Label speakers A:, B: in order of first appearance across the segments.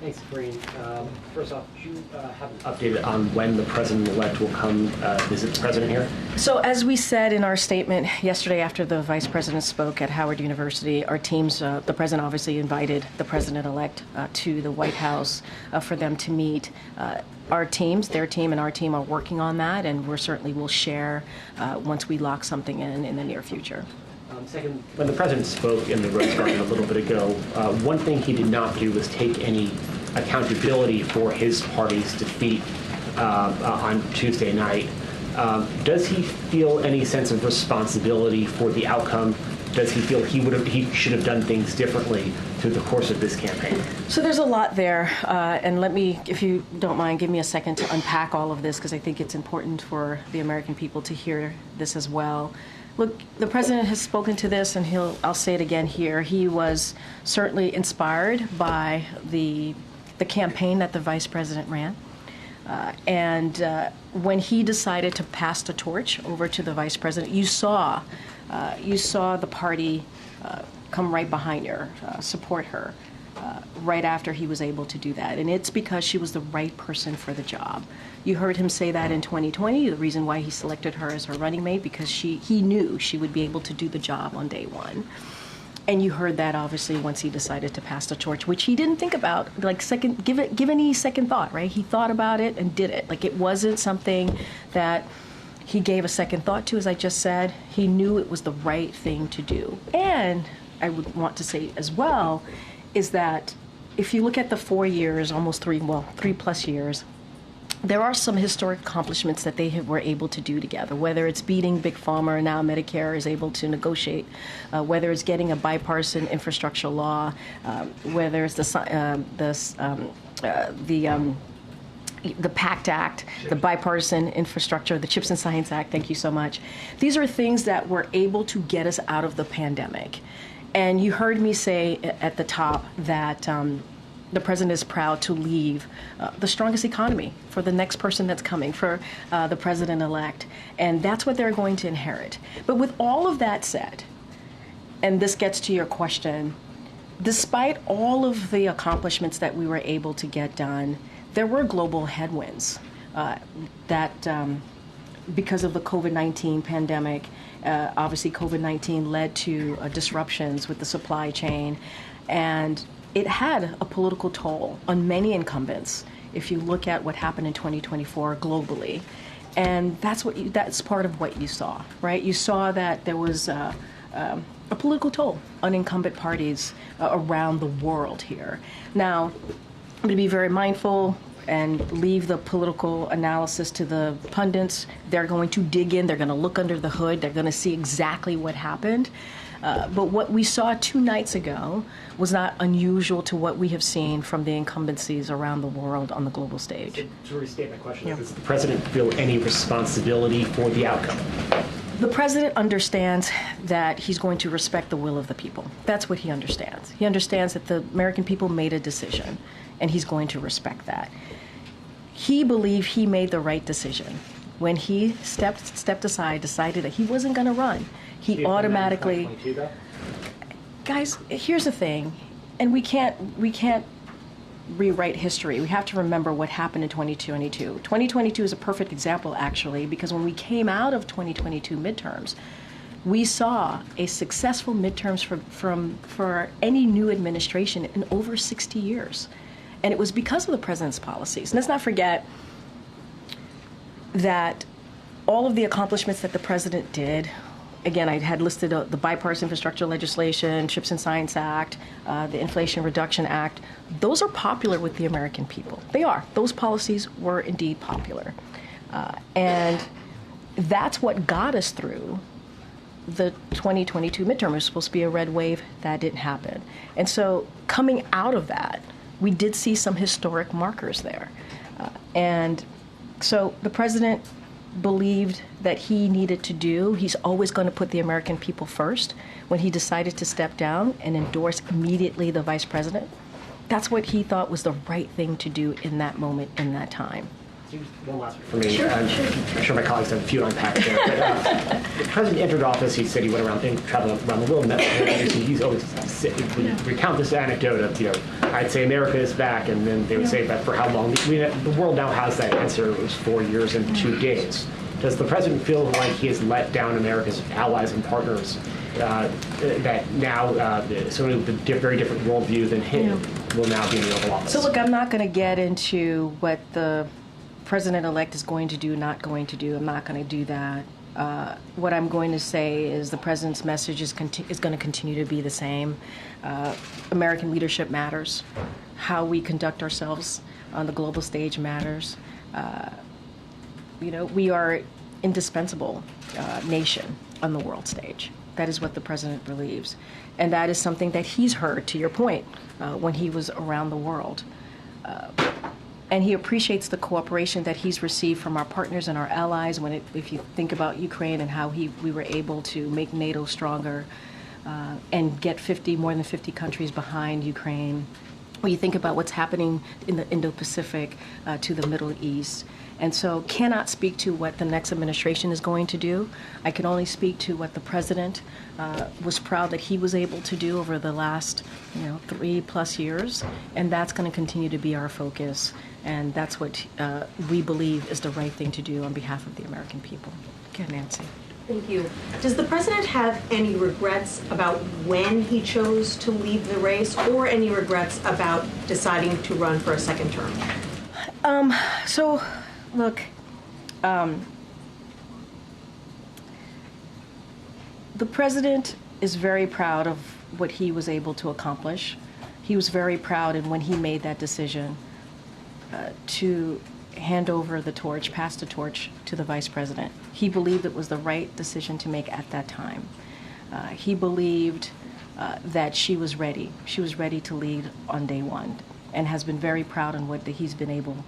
A: Thanks, Karine. First off, do you have an update on when the president-elect will come visit the president here?
B: So as we said in our statement yesterday after the vice president spoke at Howard University, our teams, the president obviously invited the president-elect to the White House for them to meet. Our teams, their team and our team are working on that, and we certainly will share once we lock something in the near future.
A: Second, when the president spoke in the Rose Garden a little bit ago, one thing he did not do was take any accountability for his party's defeat on Tuesday night. Does he feel any sense of responsibility for the outcome? Does he feel he should have done things differently through the course of this campaign?
B: So there's a lot there, and let me, if you don't mind, give me a second to unpack all of this, because I think it's important for the American people to hear this as well. Look, the president has spoken to this, and I'll say it again here. He was certainly inspired by the campaign that the vice president ran. When he decided to pass the torch over to the vice president, you saw the party come right behind her, support her, right after he was able to do that. And it's because she was the right person for the job. You heard him say that in 2020, the reason why he selected her as her running mate, because he knew she would be able to do the job on day one. And you heard that obviously once he decided to pass the torch, which he didn't think about, give any second thought, right? He thought about it and did it. Like, it wasn't something that he gave a second thought to, as I just said. He knew it was the right thing to do. And I would want to say as well is that if you look at the 4 years, almost 3+ years, there are some historic accomplishments that they were able to do together, whether it's beating Big Pharma, and now Medicare is able to negotiate, whether it's getting a bipartisan infrastructure law, whether it's the PACT Act, the Bipartisan Infrastructure, the CHIPS and Science Act, thank you so much. These are things that were able to get us out of the pandemic. And you heard me say at the top that the president is proud to leave the strongest economy for the next person that's coming, for the president-elect. And that's what they're going to inherit. But with all of that said, and this gets to your question, despite all of the accomplishments that we were able to get done, there were global headwinds that because of the COVID-19 pandemic, obviously COVID-19 led to disruptions with the supply chain, and it had a political toll on many incumbents if you look at what happened in 2024 globally. And that's part of what you saw, right? You saw that there was a political toll on incumbent parties around the world here. Now, I'm going to be very mindful and leave the political analysis to the pundits. They're going to dig in. They're going to look under the hood. They're going to see exactly what happened. But what we saw 2 nights ago was not unusual to what we have seen from the incumbencies around the world on the global stage.
A: To restate my question, does the president feel any responsibility for the outcome?
B: The president understands that he's going to respect the will of the people. That's what he understands. He understands that the American people made a decision, and he's going to respect that. He believed he made the right decision. When he stepped aside, decided that he wasn't going to run, he automatically... Guys, here's the thing, and we can't rewrite history. We have to remember what happened in 2022. 2022 is a perfect example, actually, because when we came out of 2022 midterms, we saw a successful midterms for any new administration in over 60 years. And it was because of the president's policies. And let's not forget that all of the accomplishments that the president did, again, I had listed the bipartisan infrastructure legislation, CHIPS and Science Act, the Inflation Reduction Act. Those are popular with the American people. They are. Those policies were indeed popular. And that's what got us through the 2022 midterm. It was supposed to be a red wave. That didn't happen. And so coming out of that, we did see some historic markers there. And so the president believed that he needed to do. He's always going to put the American people first. When he decided to step down and endorse immediately the vice president, that's what he thought was the right thing to do in that moment, in that time.
A: One last one for me. Sure. I'm sure my colleagues have a few to unpack there. But the president entered office. He said he went around traveling around the world. And he's always recount this anecdote of I'd say America is back, and then they would say, but for how long? The world now has that answer. It was 4 years and 2 days. Does the president feel like he has let down America's allies and partners that now sort of the very different worldview than him will now be in the Oval Office?
B: So look, I'm not going to get into what the president-elect is going to do, not going to do. I'm not going to do that. What I'm going to say is the president's message is going to continue to be the same. American leadership matters. How we conduct ourselves on the global stage matters. We are indispensable nation on the world stage. That is what the president believes. And that is something that he's heard, to your point, when he was around the world. And he appreciates the cooperation that he's received from our partners and our allies. If you think about Ukraine and how we were able to make NATO stronger and get more than 50 countries behind Ukraine. When you think about what's happening in the Indo-Pacific to the Middle East. And so cannot speak to what the next administration is going to do. I can only speak to what the president was proud that he was able to do over the last 3+ years. And that's going to continue to be our focus. And that's what we believe is the right thing to do on behalf of the American people. Okay, Nancy.
C: Thank you. Does the president have any regrets about when he chose to leave the race, or any regrets about deciding to run for a second term?
B: Look, the president is very proud of what he was able to accomplish. He was very proud, and when he made that decision to hand over the torch, pass the torch to the vice president, he believed it was the right decision to make at that time. He believed that she was ready. She was ready to lead on day one, and has been very proud on what he's been able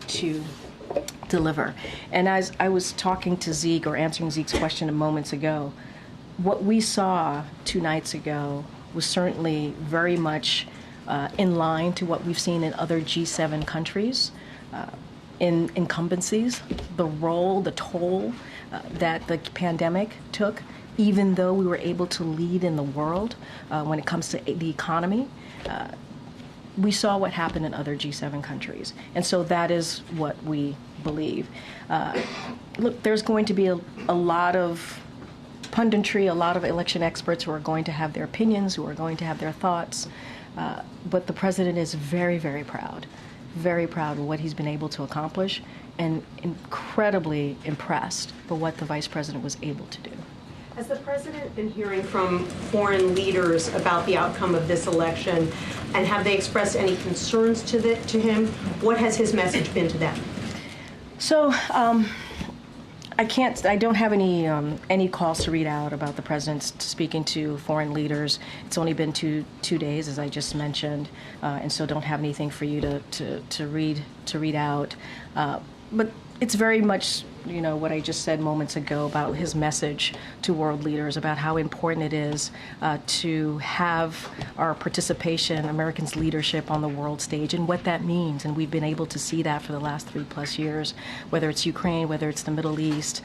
B: to deliver. And as I was talking to Zeke, or answering Zeke's question moments ago, what we saw 2 nights ago was certainly very much in line to what we've seen in other G7 countries. In incumbencies, the role, the toll that the pandemic took, even though we were able to lead in the world when it comes to the economy, we saw what happened in other G7 countries. And so that is what we believe. Look, there's going to be a lot of punditry, a lot of election experts who are going to have their opinions, who are going to have their thoughts. But the president is very, very proud of what he's been able to accomplish, and incredibly impressed by what the vice president was able to do.
C: Has the president been hearing from foreign leaders about the outcome of this election, and have they expressed any concerns to him? What has his message been to them?
B: So I don't have any calls to read out about the president speaking to foreign leaders. It's only been two days, as I just mentioned, and so don't have anything for you to read out. But it's very much, what I just said moments ago about his message to world leaders about how important it is to have our participation, Americans' leadership on the world stage, and what that means. And we've been able to see that for the last 3+ years, whether it's Ukraine, whether it's the Middle East,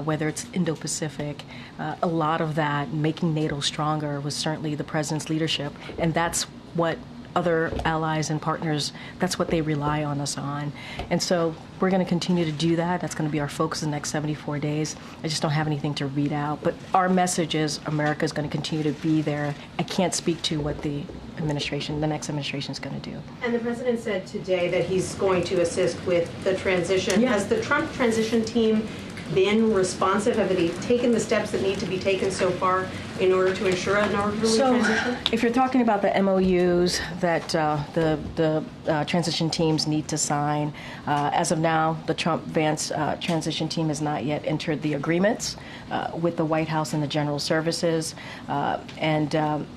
B: whether it's Indo-Pacific. A lot of that, making NATO stronger, was certainly the president's leadership, and that's what other allies and partners, that's what they rely on us on. And so we're going to continue to do that. That's going to be our focus in the next 74 days. I just don't have anything to read out. But our message is America is going to continue to be there. I can't speak to what the next administration is going to do.
C: And the president said today that he's going to assist with the transition.
B: Yeah.
C: Has the Trump transition team been responsive? Have they taken the steps that need to be taken so far in order to ensure an orderly transition?
B: If you're talking about the MOUs that the transition teams need to sign, as of now, the Trump-Vance transition team has not yet entered the agreements with the White House and the General Services. And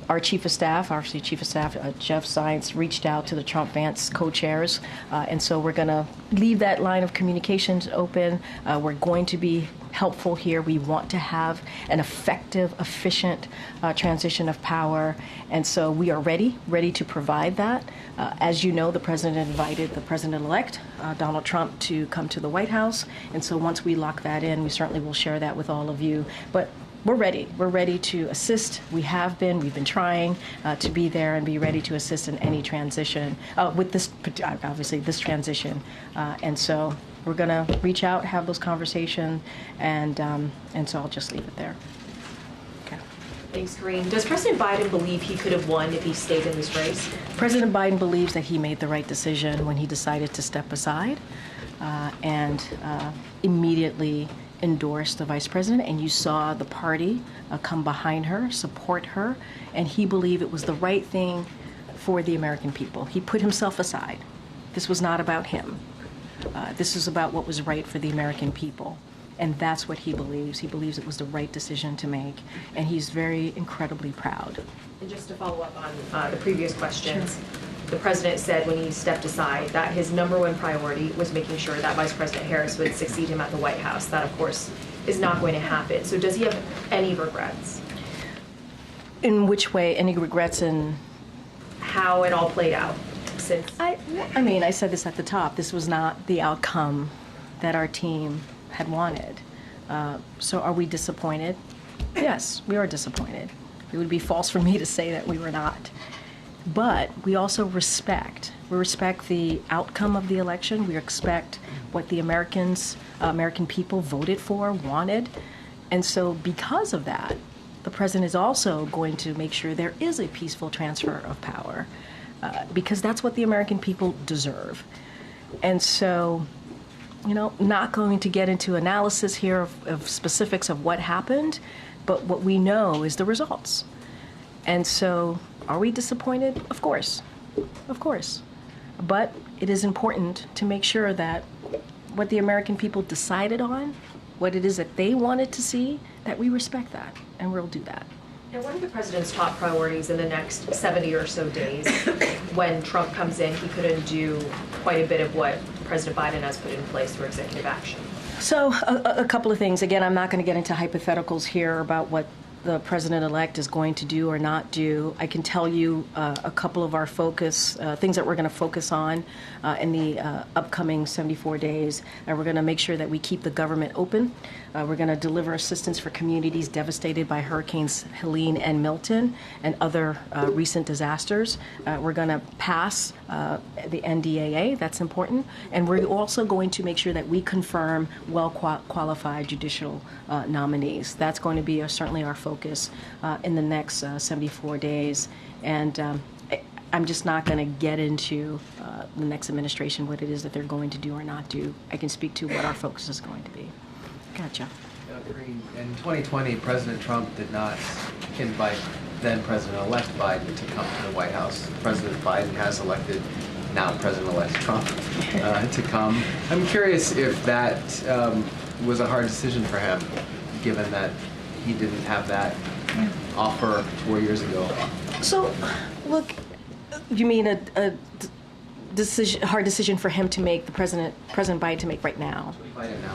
B: our Chief of Staff, Jeff Zients, reached out to the Trump-Vance co-chairs. And so we're going to leave that line of communications open. We're going to be helpful here. We want to have an effective, efficient transition of power, and so we are ready to provide that. As you know, the president invited the president-elect, Donald Trump, to come to the White House, and so once we lock that in, we certainly will share that with all of you. But we're ready. We're ready to assist. We have been. We've been trying to be there and be ready to assist in any transition with this, obviously, this transition. And so we're going to reach out, have those conversations, and so I'll just leave it there. Okay.
D: Thanks, Karine. Does President Biden believe he could have won if he stayed in this race?
B: President Biden believes that he made the right decision when he decided to step aside and immediately endorsed the vice president, and you saw the party come behind her, support her, and he believed it was the right thing for the American people. He put himself aside. This was not about him. This is about what was right for the American people, and that's what he believes. He believes it was the right decision to make, and he's very incredibly proud.
D: And just to follow up on the previous questions, the president said when he stepped aside that his number one priority was making sure that Vice President Harris would succeed him at the White House. That, of course, is not going to happen. So does he have any regrets?
B: In which way? Any regrets in
D: how it all played out? Since
B: I mean, I said this at the top. This was not the outcome that our team had wanted. So are we disappointed? Yes, we are disappointed. It would be false for me to say that we were not. But we also respect. We respect the outcome of the election. We respect what the American people voted for, wanted. And so because of that, the president is also going to make sure there is a peaceful transfer of power, because that's what the American people deserve. And so, not going to get into analysis here of specifics of what happened, but what we know is the results. And so, are we disappointed? Of course. Of course. But it is important to make sure that what the American people decided on, what it is that they wanted to see, that we respect that, and we'll do that.
D: And what are the president's top priorities in the next 70 or so days? When Trump comes in, he could undo quite a bit of what President Biden has put in place for executive action.
B: So a couple of things. Again, I'm not going to get into hypotheticals here about what the president-elect is going to do or not do. I can tell you a couple of our focus, things that we're going to focus on in the upcoming 74 days. We're going to make sure that we keep the government open. We're going to deliver assistance for communities devastated by Hurricanes Helene and Milton and other recent disasters. We're going to pass the NDAA, that's important. And we're also going to make sure that we confirm well-qualified judicial nominees. That's going to be certainly our focus in the next 74 days. And I'm just not going to get into the next administration, what it is that they're going to do or not do. I can speak to what our focus is going to be. Gotcha.
E: In 2020, President Trump did not invite then President-elect Biden to come to the White House. President Biden has elected now President-elect Trump to come. I'm curious if that was a hard decision for him, given that he didn't have that offer 4 years ago.
B: So, look, you mean a hard decision for him to make, President Biden to make right now?
E: Biden now.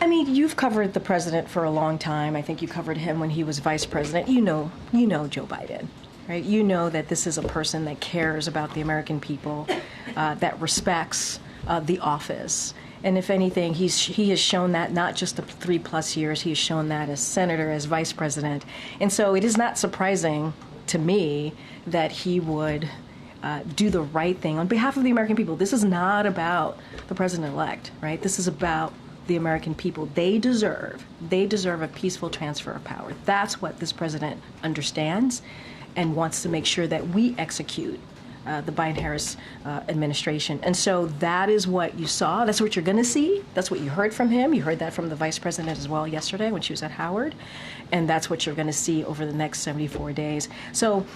B: I mean, you've covered the president for a long time. I think you covered him when he was vice president. You know Joe Biden, right? You know that this is a person that cares about the American people, that respects the office. And if anything, he has shown that not just the 3+ years, he has shown that as senator, as vice president. And so it is not surprising to me that he would do the right thing on behalf of the American people. This is not about the president-elect, right? This is about the American people. They deserve a peaceful transfer of power. That's what this president understands and wants to make sure that we execute the Biden-Harris administration. And so that is what you saw. That's what you're going to see. That's what you heard from him. You heard that from the vice president as well yesterday when she was at Howard. And that's what you're going to see over the next 74 days. So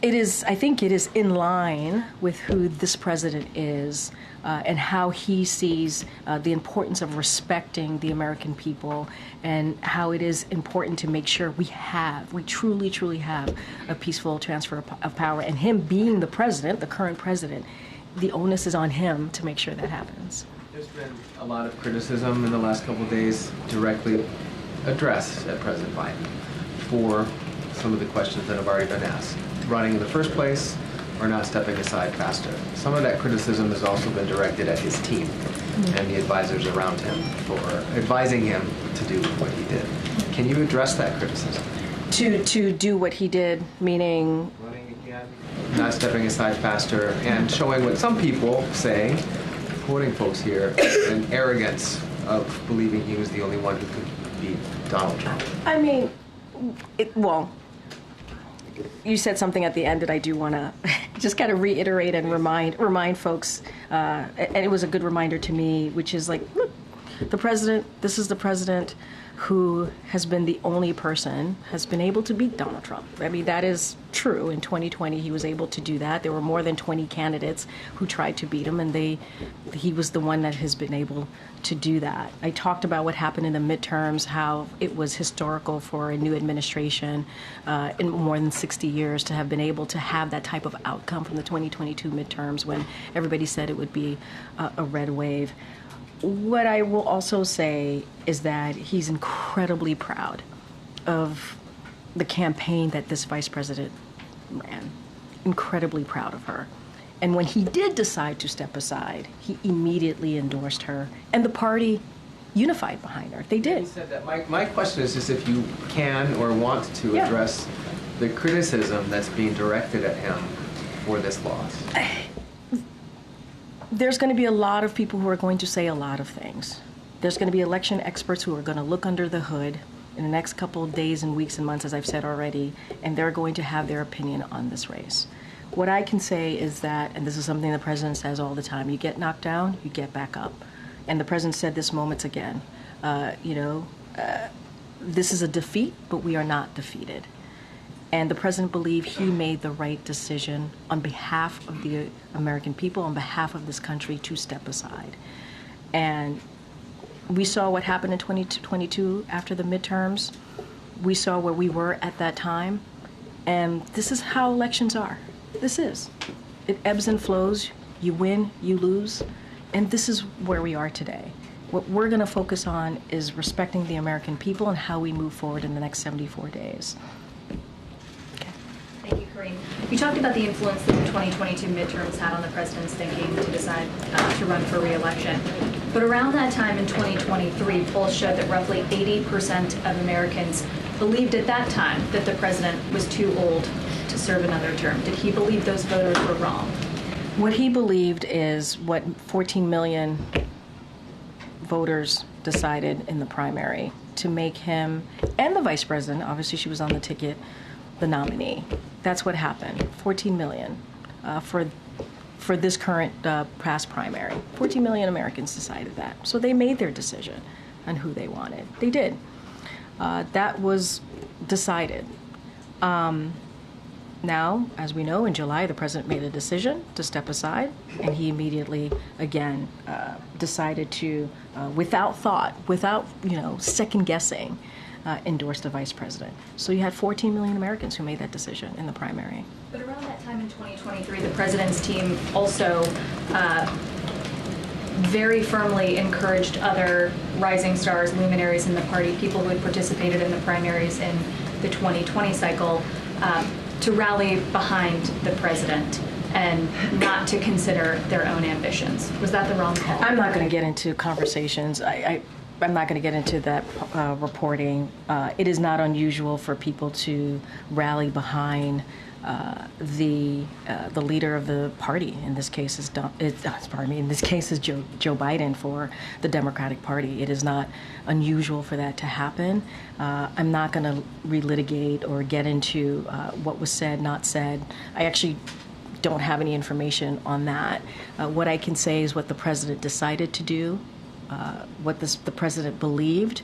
B: I think it is in line with who this president is and how he sees the importance of respecting the American people and how it is important to make sure we truly, truly have a peaceful transfer of power. And him being the president, the current president, the onus is on him to make sure that happens.
E: There's been a lot of criticism in the last couple of days directly addressed at President Biden for some of the questions that have already been asked. Running in the first place or not stepping aside faster. Some of that criticism has also been directed at his team and the advisors around him for advising him to do what he did. Can you address that criticism?
B: To do what he did, meaning
E: Running again, not stepping aside faster, and showing what some people say, quoting folks here, an arrogance of believing he was the only one who could beat Donald Trump.
B: I mean, well, you said something at the end that I do want to just kind of reiterate and remind folks, and it was a good reminder to me, which is like, look, this is the president who has been the only person has been able to beat Donald Trump. I mean, that is true. In 2020, he was able to do that. There were more than 20 candidates who tried to beat him, and he was the one that has been able to do that. I talked about what happened in the midterms, how it was historical for a new administration in more than 60 years to have been able to have that type of outcome from the 2022 midterms when everybody said it would be a red wave. What I will also say is that he's incredibly proud of the campaign that this vice president ran. Incredibly proud of her. And when he did decide to step aside, he immediately endorsed her, and the party unified behind her. They did.
E: He said that. My question is just if you can or want to address the criticism that's being directed at him for this loss.
B: There's going to be a lot of people who are going to say a lot of things. There's going to be election experts who are going to look under the hood in the next couple of days and weeks and months, as I've said already, and they're going to have their opinion on this race. What I can say is that, and this is something the president says all the time, you get knocked down, you get back up. And the president said this moments again. This is a defeat, but we are not defeated. And the president believed he made the right decision on behalf of the American people, on behalf of this country, to step aside. And we saw what happened in 2022 after the midterms. We saw where we were at that time. And this is how elections are. This is. It ebbs and flows. You win, you lose. And this is where we are today. What we're going to focus on is respecting the American people and how we move forward in the next 74 days.
F: Thank you, Karine. You talked about the influence that the 2022 midterms had on the president's thinking to decide to run for re-election. But around that time in 2023, polls showed that roughly 80% of Americans believed at that time that the president was too old to serve another term. Did he believe those voters were wrong?
B: What he believed is what 14 million voters decided in the primary to make him, and the vice president, obviously she was on the ticket, the nominee. That's what happened. 14 million for this current past primary. 14 million Americans decided that. So they made their decision on who they wanted. They did. That was decided. Now, as we know, in July, the president made a decision to step aside, and he immediately, again, decided to, without thought, without second guessing, endorsed the vice president. So you had 14 million Americans who made that decision in the primary.
F: But around that time in 2023, the president's team also very firmly encouraged other rising stars, luminaries in the party, people who had participated in the primaries in the 2020 cycle, to rally behind the president and not to consider their own ambitions. Was that the wrong call?
B: I'm not going to get into conversations. I'm not going to get into that reporting. It is not unusual for people to rally behind the leader of the party. In this case is Joe Biden for the Democratic Party. It is not unusual for that to happen. I'm not going to relitigate or get into what was said, not said. I actually don't have any information on that. What I can say is what the president decided to do. What the president believed,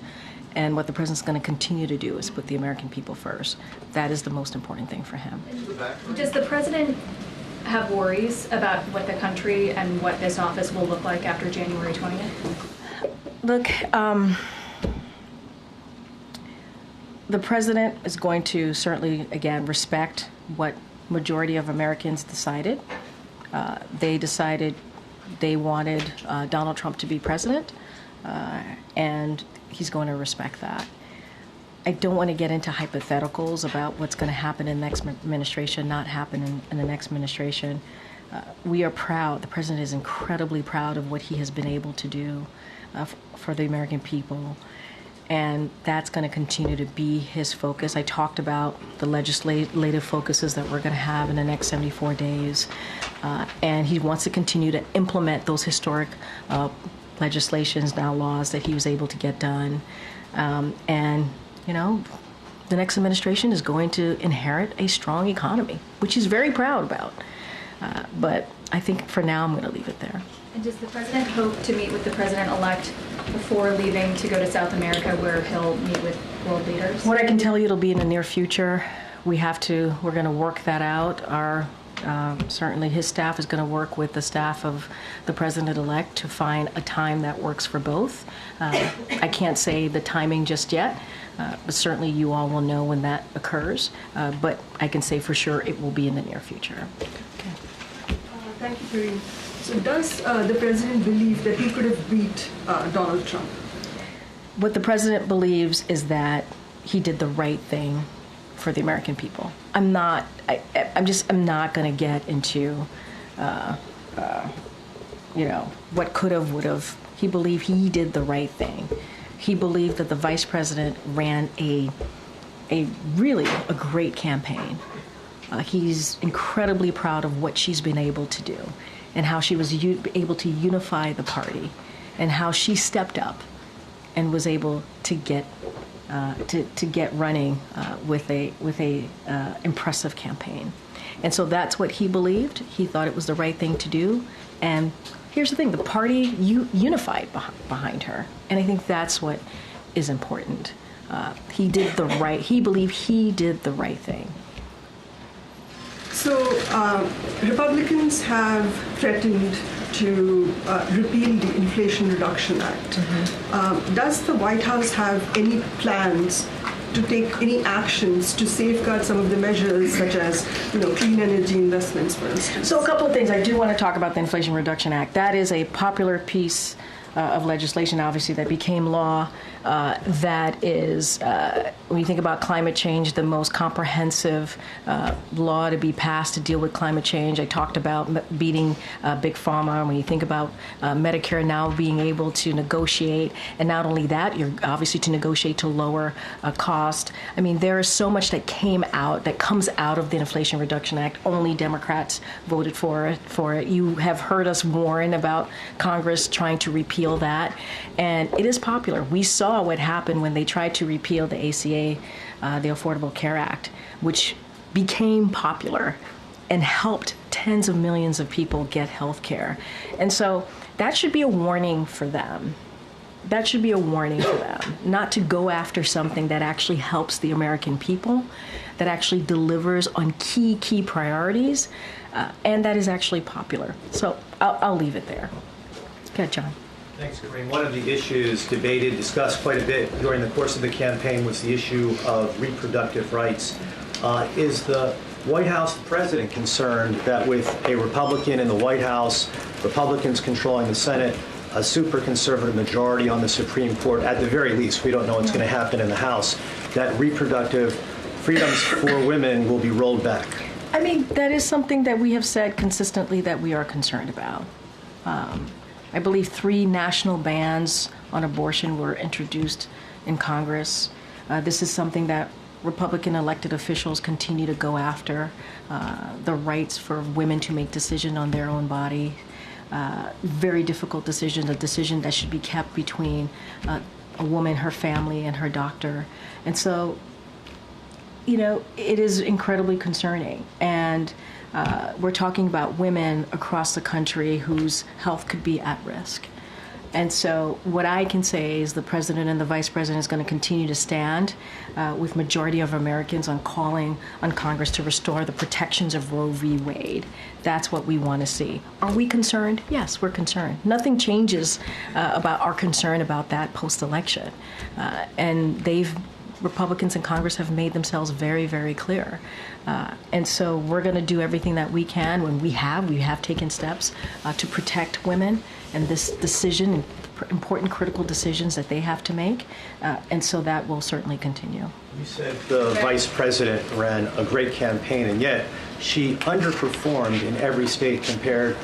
B: and what the president's going to continue to do is put the American people first. That is the most important thing for him.
F: Does the president have worries about what the country and what this office will look like after January 20th?
B: Look, the president is going to certainly, again, respect what majority of Americans decided. They decided they wanted Donald Trump to be president, and he's going to respect that. I don't want to get into hypotheticals about what's going to happen in the next administration, not happen in the next administration. We are proud. The president is incredibly proud of what he has been able to do for the American people. And that's going to continue to be his focus. I talked about the legislative focuses that we're going to have in the next 74 days. And he wants to continue to implement those historic legislations, now laws, that he was able to get done. And, you know, the next administration is going to inherit a strong economy, which he's very proud about. But I think for now I'm going to leave it there.
F: And does the president hope to meet with the president-elect before leaving to go to South America, where he'll meet with world leaders?
B: What I can tell you, it'll be in the near future. We're going to work that out. Certainly his staff is going to work with the staff of the president-elect to find a time that works for both. I can't say the timing just yet, but certainly you all will know when that occurs. But I can say for sure it will be in the near future. Okay.
G: Thank you, Karine. So does the president believe that he could have beat Donald Trump?
B: What the president believes is that he did the right thing for the American people. I'm not going to get into, what could have, would have. He believed he did the right thing. He believed that the vice president ran a great campaign. He's incredibly proud of what she's been able to do and how she was able to unify the party and how she stepped up and was able to get running with a impressive campaign. And so that's what he believed. He thought it was the right thing to do. And here's the thing, the party unified behind her. And I think that's what is important. He believed he did the right thing.
G: So Republicans have threatened to repeal the Inflation Reduction Act. Mm-hmm. Does the White House have any plans to take any actions to safeguard some of the measures, such as clean energy investments, for instance?
B: So a couple of things. I do want to talk about the Inflation Reduction Act. That is a popular piece of legislation, obviously, that became law. That is, when you think about climate change, the most comprehensive law to be passed to deal with climate change. I talked about beating Big Pharma. When you think about Medicare now being able to negotiate, and not only that, you're obviously to negotiate to lower cost. I mean, there is so much that comes out of the Inflation Reduction Act. Only Democrats voted for it. You have heard us warn about Congress trying to repeal that, and it is popular. We saw what happened when they tried to repeal the ACA, the Affordable Care Act, which became popular and helped tens of millions of people get health care. And so that should be a warning for them. That should be a warning for them, not to go after something that actually helps the American people, that actually delivers on key priorities, and that is actually popular. So I'll leave it there. Go ahead, John.
H: Thanks, Karine. One of the issues discussed quite a bit during the course of the campaign was the issue of reproductive rights. Is the White House, the president, concerned that with a Republican in the White House, Republicans controlling the Senate, a super conservative majority on the Supreme Court, at the very least, we don't know what's going to happen in the House, that reproductive freedoms for women will be rolled back?
B: I mean, that is something that we have said consistently that we are concerned about. I believe 3 national bans on abortion were introduced in Congress. This is something that Republican elected officials continue to go after, the rights for women to make decisions on their own body. Very difficult decision, a decision that should be kept between a woman, her family, and her doctor. And so, it is incredibly concerning. And we're talking about women across the country whose health could be at risk. And so what I can say is the president and the vice president is going to continue to stand with majority of Americans on calling on Congress to restore the protections of Roe v. Wade. That's what we want to see. Are we concerned? Yes, we're concerned. Nothing changes about our concern about that post-election. And Republicans in Congress have made themselves very, very clear. And so we're going to do everything that we can. When we have taken steps to protect women and this decision, important critical decisions that they have to make. And so that will certainly continue.
H: You said the vice president ran a great campaign, and yet she underperformed in every state compared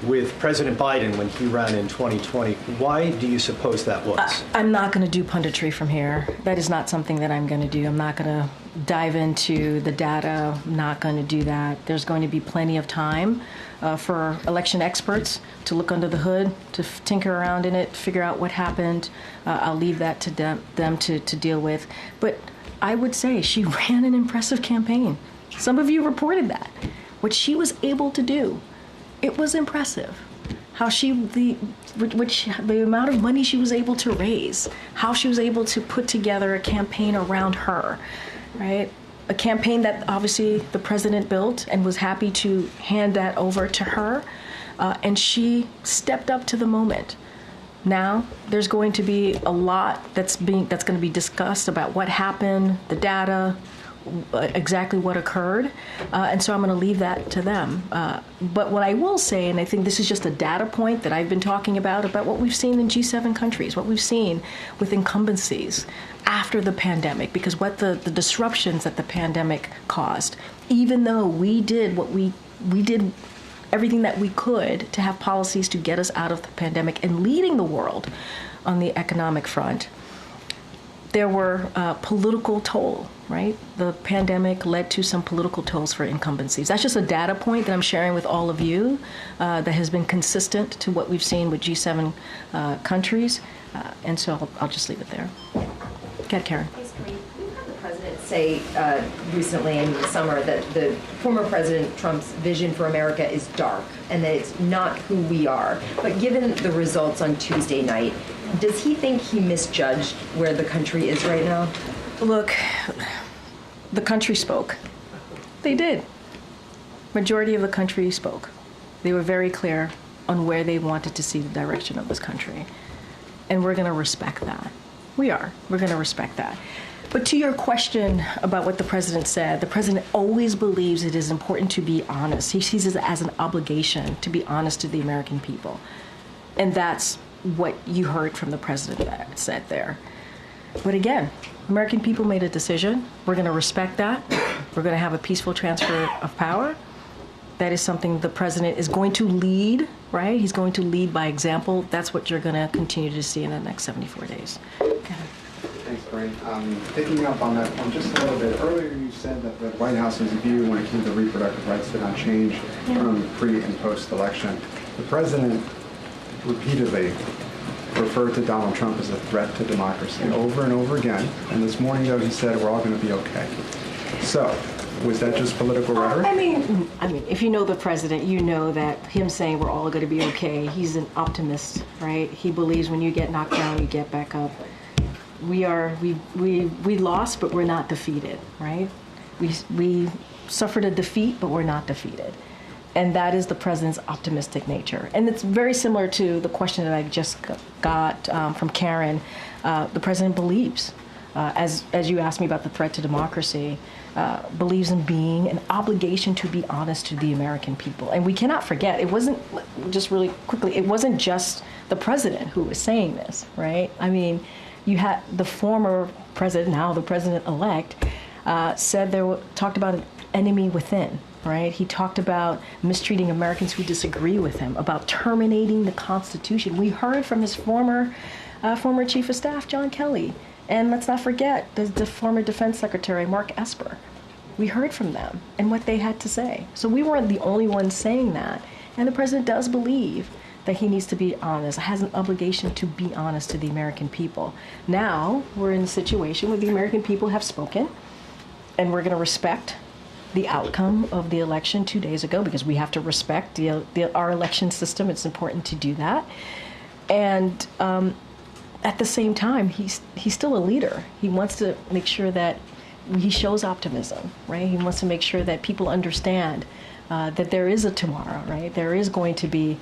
H: with President Biden when he ran in 2020. Why do you suppose that was?
B: I'm not going to do punditry from here. That is not something that I'm going to do. I'm not going to dive into the data. I'm not going to do that. There's going to be plenty of time for election experts to look under the hood, to tinker around in it, figure out what happened. I'll leave that to them to deal with. But I would say she ran an impressive campaign. Some of you reported that. What she was able to do, it was impressive. How the amount of money she was able to raise, how she was able to put together a campaign around her, right? A campaign that obviously the president built and was happy to hand that over to her, and she stepped up to the moment. Now there's going to be a lot that's going to be discussed about what happened, the data, exactly what occurred, and so I'm going to leave that to them. But what I will say, and I think this is just a data point that I've been talking about what we've seen in G7 countries, what we've seen with incumbencies after the pandemic, because what the disruptions that the pandemic caused, even though we did what we did everything that we could to have policies to get us out of the pandemic and leading the world on the economic front, there were political toll, right? The pandemic led to some political tolls for incumbencies. That's just a data point that I'm sharing with all of you that has been consistent to what we've seen with G7 countries. And so I'll just leave it there. Go ahead, Karen.
D: We've heard the president say recently in the summer that the former President Trump's vision for America is dark and that it's not who we are. But given the results on Tuesday night, does he think he misjudged where the country is right now?
B: Look, the country spoke. They did. Majority of the country spoke. They were very clear on where they wanted to see the direction of this country. And we're going to respect that. We are. We're going to respect that. But to your question about what the president said, the president always believes it is important to be honest. He sees it as an obligation to be honest to the American people. And that's what you heard from the president that said there. But again, American people made a decision. We're going to respect that. We're going to have a peaceful transfer of power. That is something the president is going to lead, right? He's going to lead by example. That's what you're going to continue to see in the next 74 days.
I: Thanks, Karine. Picking up on that point just a little bit, earlier you said that the White House's view when it came to reproductive rights did not change from pre- and post-election. The president repeatedly referred to Donald Trump as a threat to democracy over and over again. And this morning, though, he said we're all going to be okay. So, was that just political rhetoric?
B: I mean, if you know the president, you know that him saying we're all going to be okay, he's an optimist, right? He believes when you get knocked down, you get back up. We lost, but we're not defeated, right? We suffered a defeat, but we're not defeated. And that is the president's optimistic nature. And it's very similar to the question that I just got from Karen. The president believes, as you asked me about the threat to democracy, believes in being an obligation to be honest to the American people. And we cannot forget, it wasn't, just really quickly, it wasn't just the president who was saying this, right? I mean, you had the former president, now the president-elect, talked about an enemy within. Right? He talked about mistreating Americans who disagree with him, about terminating the Constitution. We heard from his former chief of staff, John Kelly, and let's not forget the former defense secretary, Mark Esper. We heard from them and what they had to say. So we weren't the only ones saying that. And the president does believe that he needs to be honest, has an obligation to be honest to the American people. Now we're in a situation where the American people have spoken, and we're going to respect the outcome of the election 2 days ago, because we have to respect our election system. It's important to do that. And at the same time, he's still a leader. He wants to make sure that he shows optimism, right? He wants to make sure that people understand that there is a tomorrow, right? There is going to be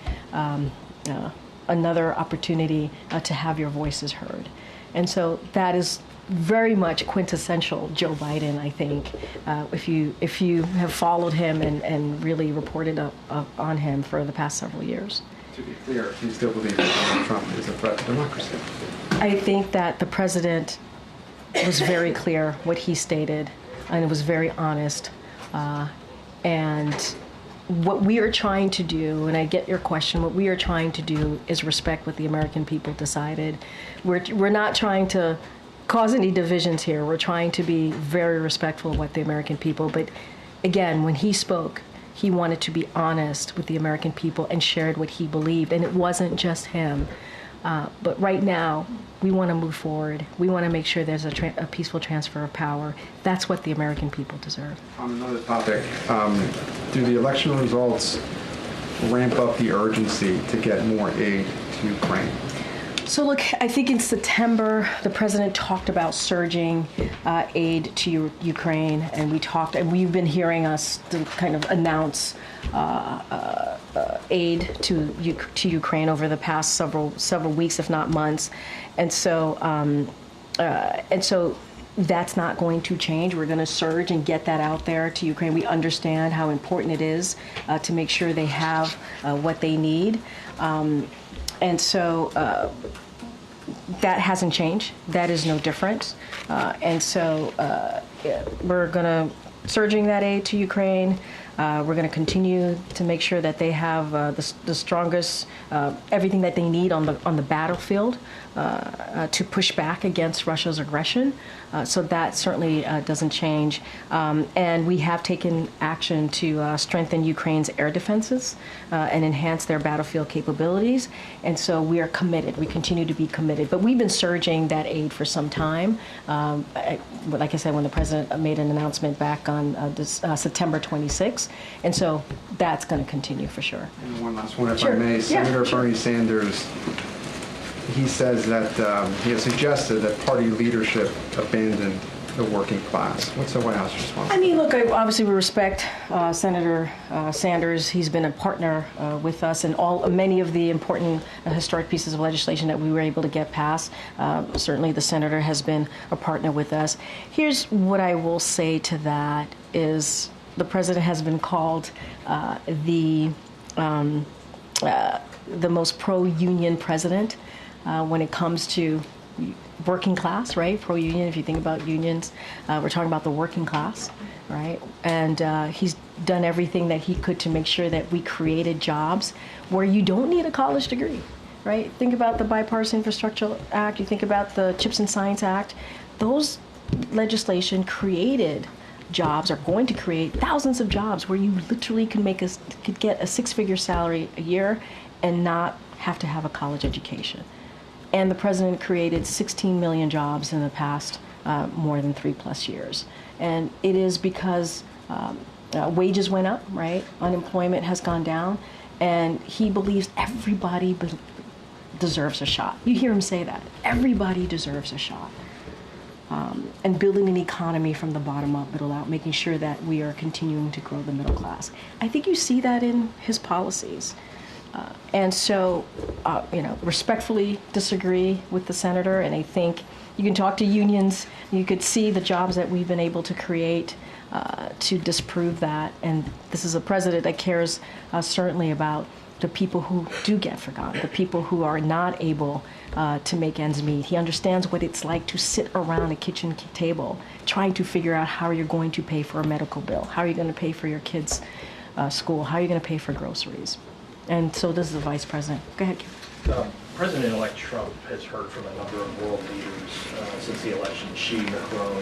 B: another opportunity to have your voices heard. And so that is very much quintessential Joe Biden, I think, if you have followed him and really reported up on him for the past several years.
I: To be clear, you still believe that Donald Trump is a threat to democracy?
B: I think that the president was very clear what he stated, and it was very honest. And what we are trying to do, and I get your question, what we are trying to do is respect what the American people decided. We're not trying to cause any divisions here. We're trying to be very respectful of what the American people, but again, when he spoke, he wanted to be honest with the American people and shared what he believed, and it wasn't just him. But right now, we want to move forward. We want to make sure there's a peaceful transfer of power. That's what the American people deserve.
I: On another topic, do the election results ramp up the urgency to get more aid to Ukraine?
B: So look, I think in September, the president talked about surging aid to Ukraine, and we've been hearing us kind of announce aid to Ukraine over the past several weeks, if not months, and so that's not going to change. We're going to surge and get that out there to Ukraine. We understand how important it is to make sure they have what they need. And so that hasn't changed. That is no different. And so we're going to surging that aid to Ukraine. We're going to continue to make sure that they have the strongest, everything that they need on the battlefield to push back against Russia's aggression. So that certainly doesn't change. And we have taken action to strengthen Ukraine's air defenses and enhance their battlefield capabilities. And so we are committed. We continue to be committed. But we've been surging that aid for some time. Like I said, when the president made an announcement back on September 26th. And so that's going to continue for sure.
I: And one last one, if I may. Senator Bernie Sanders, he says that he has suggested that party leadership abandon the working class. What's the White House response?
B: I mean, look, obviously we respect Senator Sanders. He's been a partner with us in many of the important historic pieces of legislation that we were able to get passed. Certainly the senator has been a partner with us. Here's what I will say to that is the president has been called the most pro-union president when it comes to working class, right? Pro-union, if you think about unions, we're talking about the working class, right? And he's done everything that he could to make sure that we created jobs where you don't need a college degree, right? Think about the Bipartisan Infrastructure Act, you think about the Chips and Science Act. Those legislation created jobs, are going to create thousands of jobs where you literally could get a six-figure salary a year and not have to have a college education. And the president created 16 million jobs in the past more than 3+ years. And it is because wages went up, right? Unemployment has gone down. And he believes everybody deserves a shot. You hear him say that. Everybody deserves a shot. And building an economy from the bottom up, middle out, making sure that we are continuing to grow the middle class. I think you see that in his policies. And so, respectfully disagree with the senator, and I think you can talk to unions, you could see the jobs that we've been able to create to disprove that. And this is a president that cares certainly about the people who do get forgotten, the people who are not able to make ends meet. He understands what it's like to sit around a kitchen table trying to figure out how you're going to pay for a medical bill, how are you going to pay for your kids' school, how are you going to pay for groceries. And so does the vice president. Go ahead, Kim.
J: President-elect Trump has heard from a number of world leaders since the election: Xi, Macron,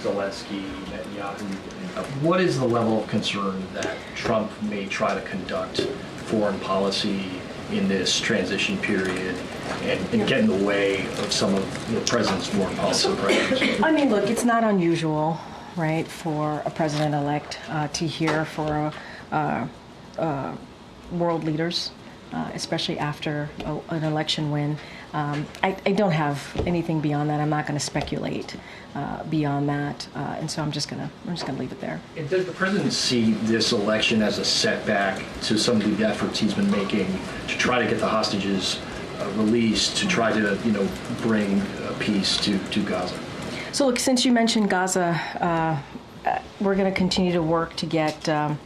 J: Zelensky, Netanyahu. What is the level of concern that Trump may try to conduct foreign policy in this transition period and get in the way of some of the president's foreign policy priorities?
B: I mean, look, it's not unusual, right, for a president-elect to hear for world leaders, especially after an election win. I don't have anything beyond that. I'm not going to speculate beyond that, and so I'm just gonna leave it there.
J: And does the president see this election as a setback to some of the efforts he's been making to try to get the hostages released, to try to bring peace to Gaza?
B: So look, since you mentioned Gaza, we're going to continue to work to get to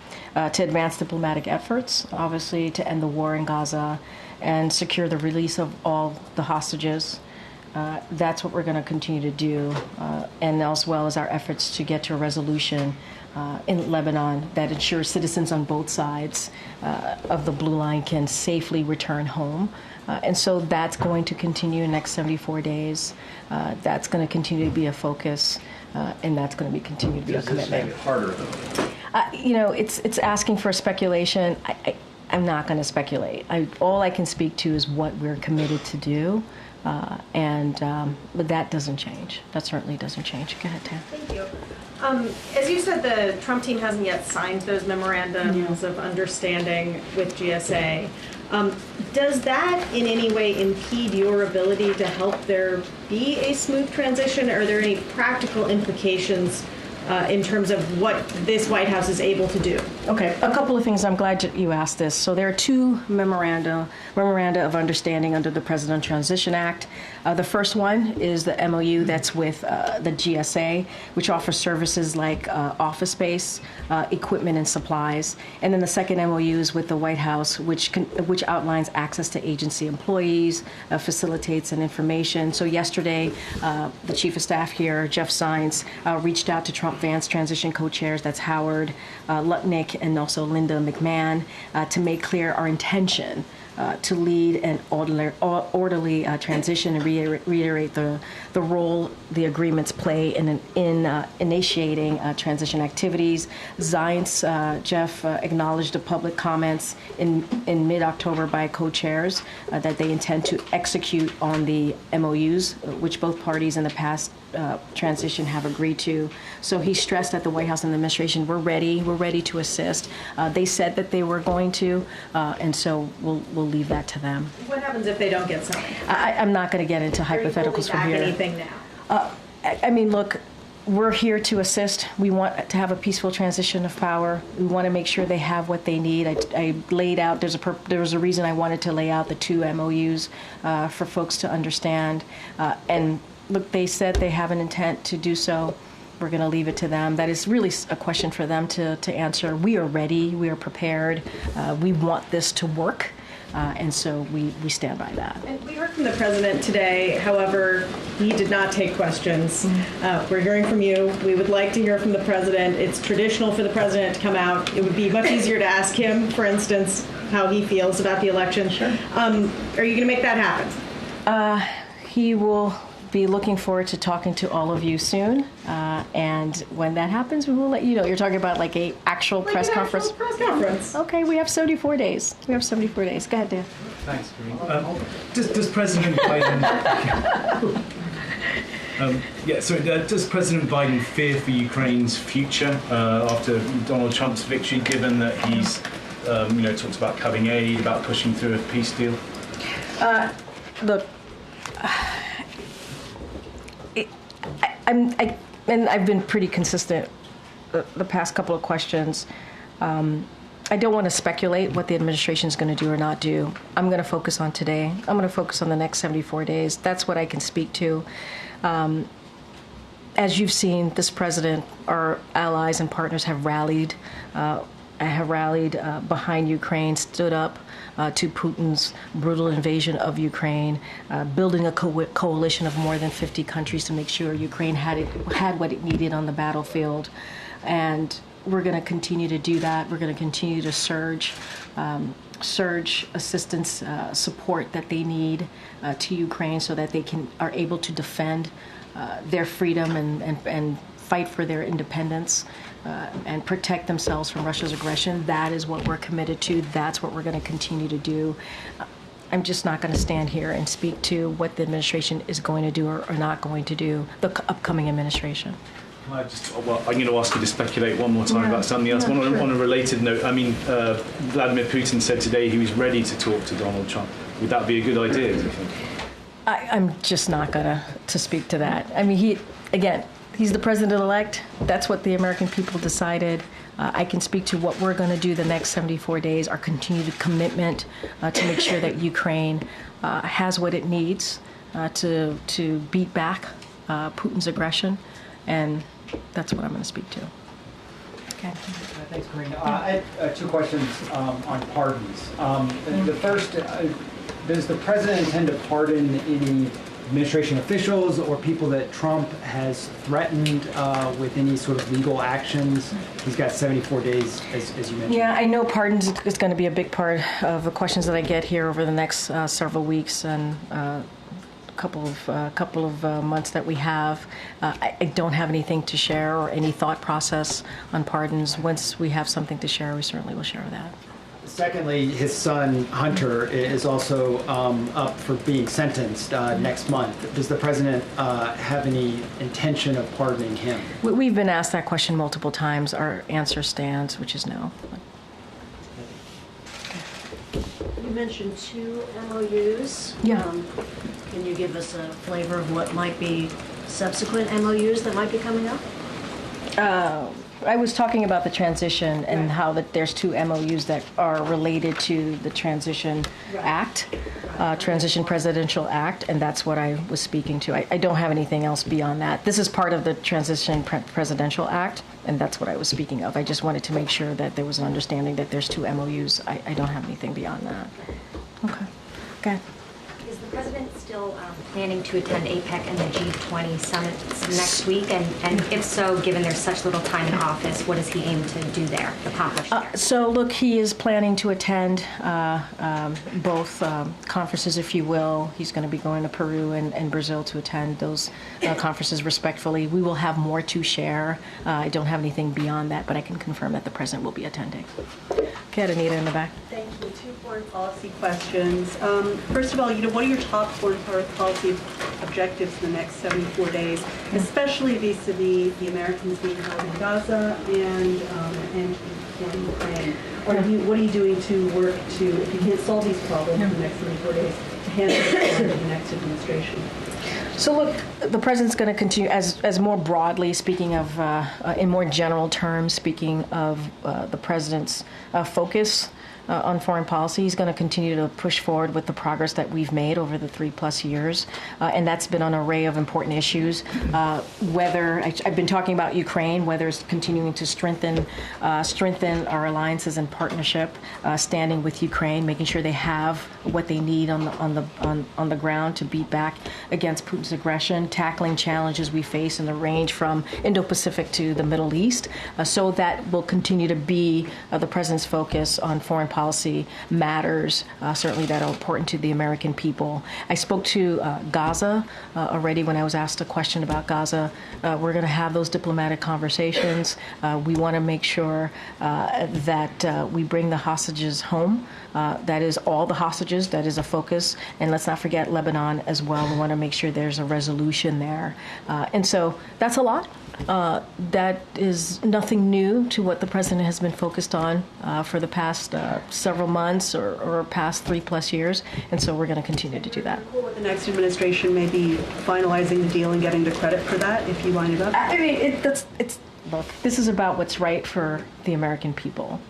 B: advance diplomatic efforts, obviously to end the war in Gaza and secure the release of all the hostages. That's what we're going to continue to do, and as well as our efforts to get to a resolution in Lebanon that ensures citizens on both sides of the blue line can safely return home. And so that's going to continue in the next 74 days. That's going to continue to be a focus, and that's going to continue to be a commitment.
J: Does this make it harder, though?
B: It's asking for speculation. I'm not going to speculate. All I can speak to is what we're committed to do. But that doesn't change. That certainly doesn't change. Go ahead, Tam.
D: Thank you. As you said, the Trump team hasn't yet signed those memorandums of understanding with GSA. Does that in any way impede your ability to help there be a smooth transition? Are there any practical implications in terms of what this White House is able to do?
B: Okay, a couple of things. I'm glad you asked this. So there are two memoranda of understanding under the President Transition Act. The first one is the MOU that's with the GSA, which offers services like office space, equipment, and supplies. And then the second MOU is with the White House, which outlines access to agency employees, facilitates and information. So yesterday, the Chief of Staff here, Jeff Zients, reached out to Trump Vance transition co-chairs, that's Howard Lutnick and also Linda McMahon, to make clear our intention to lead an orderly transition and reiterate the role the agreements play in initiating transition activities. Zients, Jeff, acknowledged the public comments in mid-October by co-chairs that they intend to execute on the MOUs, which both parties in the past transition have agreed to. So he stressed that the White House and the administration, we're ready to assist. They said that they were going to, and so we'll leave that to them.
D: What happens if they don't get signed?
B: I'm not going to get into hypotheticals from here.
D: Anything now?
B: I mean, look, we're here to assist. We want to have a peaceful transition of power. We want to make sure they have what they need. I laid out, there was a reason I wanted to lay out the two MOUs for folks to understand. And look, they said they have an intent to do so. We're going to leave it to them. That is really a question for them to answer. We are ready. We are prepared. We want this to work. And so we stand by that.
D: And we heard from the president today. However, he did not take questions. We're hearing from you. We would like to hear from the president. It's traditional for the president to come out. It would be much easier to ask him, for instance, how he feels about the election.
B: Sure.
D: Are you going to make that happen?
B: He will be looking forward to talking to all of you soon. And when that happens, we will let you know. You're talking about like a actual press conference?
D: Press conference.
B: Okay, we have 74 days. Go ahead, Dan.
E: Thanks, Karine.
K: Does President Biden... does President Biden fear for Ukraine's future after Donald Trump's victory, given that he's talks about cutting aid, about pushing through a peace deal?
B: Look, I've been pretty consistent the past couple of questions. I don't want to speculate what the administration is going to do or not do. I'm going to focus on today. I'm going to focus on the next 74 days. That's what I can speak to. As you've seen, this president, our allies and partners have rallied behind Ukraine, stood up to Putin's brutal invasion of Ukraine, building a coalition of more than 50 countries to make sure Ukraine had what it needed on the battlefield. And we're going to continue to do that. We're going to continue to surge assistance, support that they need to Ukraine so that they are able to defend their freedom and fight for their independence. And protect themselves from Russia's aggression. That is what we're committed to. That's what we're going to continue to do. I'm just not going to stand here and speak to what the administration is going to do or not going to do, the upcoming administration.
K: I'm going to ask you to speculate one more time about something else.
B: Sure.
K: On a related note, Vladimir Putin said today he was ready to talk to Donald Trump. Would that be a good idea, do you think?
B: I'm just not going to speak to that. I mean, he's the president-elect. That's what the American people decided. I can speak to what we're going to do the next 74 days, our continued commitment to make sure that Ukraine has what it needs to beat back Putin's aggression. And that's what I'm going to speak to. Okay.
L: Thanks, Karine. I have two questions on pardons. The first, does the president intend to pardon any administration officials or people that Trump has threatened with any sort of legal actions? He's got 74 days, as you mentioned.
B: Yeah, I know pardons is going to be a big part of the questions that I get here over the next several weeks and couple of months that we have. I don't have anything to share or any thought process on pardons. Once we have something to share, we certainly will share that.
L: Secondly, his son, Hunter, is also up for being sentenced next month. Does the president have any intention of pardoning him?
B: We've been asked that question multiple times. Our answer stands, which is no.
M: You mentioned 2 MOUs.
B: Yeah.
M: Can you give us a flavor of what might be subsequent MOUs that might be coming up?
B: I was talking about the transition and how that there's 2 MOUs that are related to the Transition Act, Transition Presidential Act, and that's what I was speaking to. I don't have anything else beyond that. This is part of the Transition Presidential Act, and that's what I was speaking of. I just wanted to make sure that there was an understanding that there's 2 MOUs. I don't have anything beyond that. Okay. Okay.
N: Is the president still planning to attend APEC and the G20 summits next week? And if so, given there's such little time in office, what does he aim to do there, accomplish there?
B: So, look, he is planning to attend both conferences, if you will. He's going to be going to Peru and Brazil to attend those conferences respectfully. We will have more to share. I don't have anything beyond that, but I can confirm that the president will be attending. Okay, Anita in the back.
O: Thank you. 2 foreign policy questions. First of all, what are your top foreign policy objectives in the next 74 days, especially vis-a-vis the Americans being held in Gaza and in Ukraine? What are you doing to work to, if you can't solve these problems in the next 74 days, to handle it in the next administration?
B: So look, the president's going to continue, as more broadly, speaking of, in more general terms, speaking of the president's focus on foreign policy. He's going to continue to push forward with the progress that we've made over the 3+ years, and that's been on an array of important issues. Whether I've been talking about Ukraine, whether it's continuing to strengthen our alliances and partnership, standing with Ukraine, making sure they have what they need on the ground to beat back against Putin's aggression, tackling challenges we face in the range from Indo-Pacific to the Middle East. So that will continue to be the president's focus on foreign policy matters, certainly that are important to the American people. I spoke to Gaza already when I was asked a question about Gaza. We're going to have those diplomatic conversations. We want to make sure that we bring the hostages home. That is all the hostages. That is a focus. And let's not forget Lebanon as well. We want to make sure there's a resolution there. And so that's a lot. That is nothing new to what the president has been focused on for the past several months or past 3+ years, and so we're going to continue to do that.
O: With the next administration maybe finalizing the deal and getting the credit for that if you wind it up?
B: I mean, look, this is about what's right for the American people.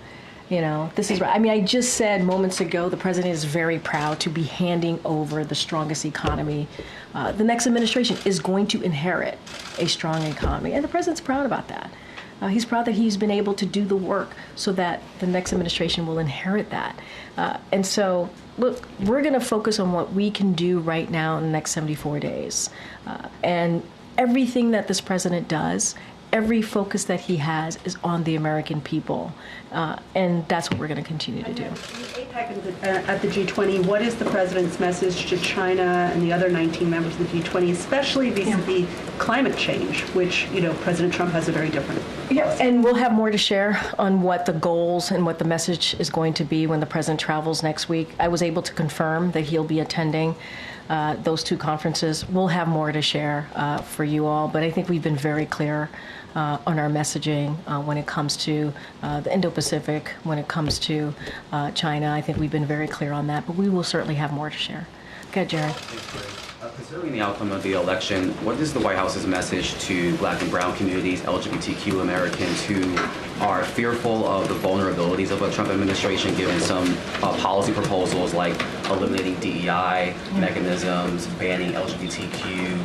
B: This is right. I mean, I just said moments ago the president is very proud to be handing over the strongest economy. The next administration is going to inherit a strong economy, and the president's proud about that. He's proud that he's been able to do the work so that the next administration will inherit that. And so, look, we're going to focus on what we can do right now in the next 74 days. And everything that this president does, every focus that he has is on the American people. And that's what we're going to continue to do.
O: APEC at the G20, what is the president's message to China and the other 19 members of the G20, especially vis-a-vis climate change, which, President Trump has a very different policy.
B: And we'll have more to share on what the goals and what the message is going to be when the president travels next week. I was able to confirm that he'll be attending those 2 conferences. We'll have more to share for you all, but I think we've been very clear on our messaging when it comes to the Indo-Pacific, when it comes to China. I think we've been very clear on that, but we will certainly have more to share. Okay, Jerry.
P: Considering the outcome of the election, what is the White House's message to Black and Brown communities, LGBTQ Americans who are fearful of the vulnerabilities of a Trump administration, given some policy proposals like eliminating DEI mechanisms, banning LGBTQ,